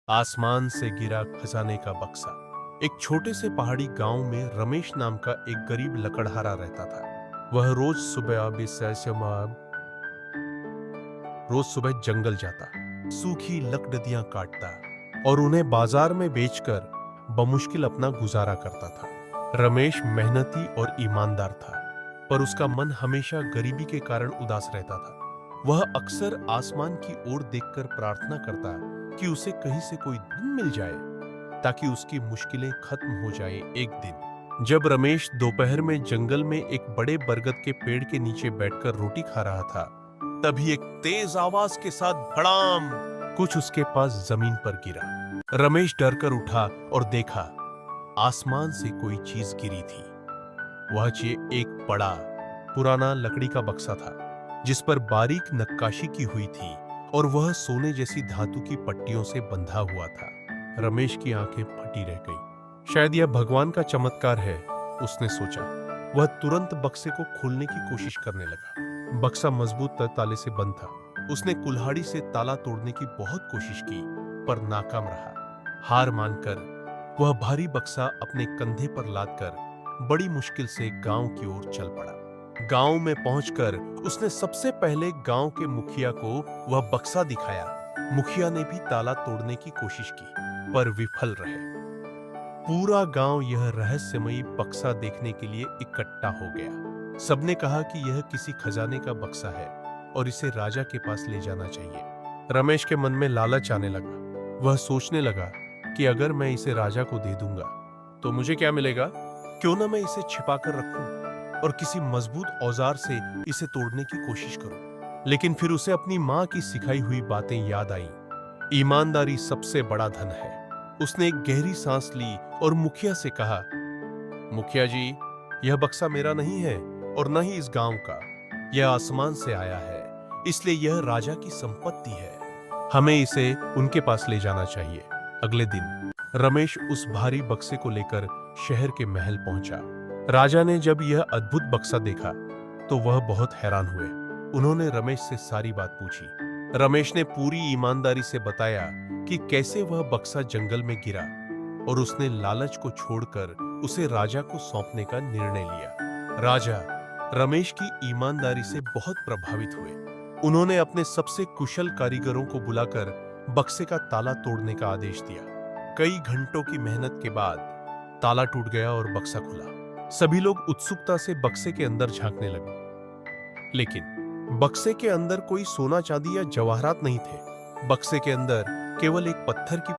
आसमान से गिरा खजाने का बक्सा। एक छोटे से पहाड़ी गांव में रमेश नाम का एक गरीब लकड़हारा रहता था। वह रोज सुबह जंगल जाता, सूखी लकड़ियां काटता और उन्हें बाजार में बेचकर बमुश्किल अपना गुजारा करता था। रमेश मेहनती और ईमानदार था, पर उसका मन हमेशा गरीबी के कारण उदास रहता था। वह अक्सर आसमान की ओर देखकर प्रार्थना करता कि उसे कहीं से कोई धन मिल जाए, ताकि उसकी मुश्किलें खत्म हो जाएं। एक दिन जब रमेश दोपहर में जंगल में एक बड़े बरगद के पेड़ के नीचे बैठकर रोटी खा रहा था, तभी एक तेज आवाज के साथ भड़ाम कुछ उसके पास जमीन पर गिरा। रमेश डरकर उठा और देखा, आसमान से कोई चीज गिरी थी। वह एक बड़ा पुराना लकड़ी का बक्सा था, जिस पर बारीक नक्काशी की हुई थी और वह सोने जैसी धातु की पट्टियों से बंधा हुआ था। रमेश की आंखें फटी रह गई। शायद यह भगवान का चमत्कार है, उसने सोचा। वह तुरंत बक्से को खोलने की कोशिश करने लगा। बक्सा मजबूत ताले से बंद था। उसने कुल्हाड़ी से ताला तोड़ने की बहुत कोशिश की, पर नाकाम रहा। हार मानकर वह भारी बक्सा अपने कंधे पर लादकर बड़ी मुश्किल से गांव की ओर चल पड़ा। गांव में पहुंचकर उसने सबसे पहले गांव के मुखिया को वह बक्सा दिखाया। मुखिया ने भी ताला तोड़ने की कोशिश की, पर विफल रहे। पूरा गांव यह रहस्यमयी बक्सा देखने के लिए इकट्ठा हो गया। सबने कहा कि यह किसी खजाने का बक्सा है और इसे राजा के पास ले जाना चाहिए। रमेश के मन में लालच आने लगा। वह सोचने लगा कि अगर मैं इसे राजा को दे दूंगा तो मुझे क्या मिलेगा? क्यों ना मैं इसे छिपा कर रखूं और किसी मजबूत औजार से इसे तोड़ने की कोशिश करूं। लेकिन फिर उसे अपनी मां की सिखाई हुई बातें याद आईं। ईमानदारी सबसे बड़ा धन है। उसने एक गहरी सांस ली और मुखिया से कहा, मुखिया जी, यह बक्सा मेरा नहीं है और न ही इस गांव का। यह आसमान से आया है, इसलिए यह राजा की संपत्ति है। हमें इसे उनके पास ले जाना चाहिए। अगले दिन रमेश उस भारी बक्से को लेकर शहर के महल पहुंचा। राजा ने जब यह अद्भुत बक्सा देखा तो वह बहुत हैरान हुए। उन्होंने रमेश से सारी बात पूछी। रमेश ने पूरी ईमानदारी से बताया कि कैसे वह बक्सा जंगल में गिरा और उसने लालच को छोड़कर उसे राजा को सौंपने का निर्णय लिया। राजा रमेश की ईमानदारी से बहुत प्रभावित हुए। उन्होंने अपने सबसे कुशल कारीगरों को बुलाकर बक्से का ताला तोड़ने का आदेश दिया। कई घंटों की मेहनत के बाद ताला टूट गया और बक्सा खुला। सभी लोग उत्सुकता से बक्से के अंदर झांकने लगे, लेकिन बक्से के अंदर कोई सोना चांदी या जवाहरात नहीं थे। बक्से के अंदर केवल एक पत्थर की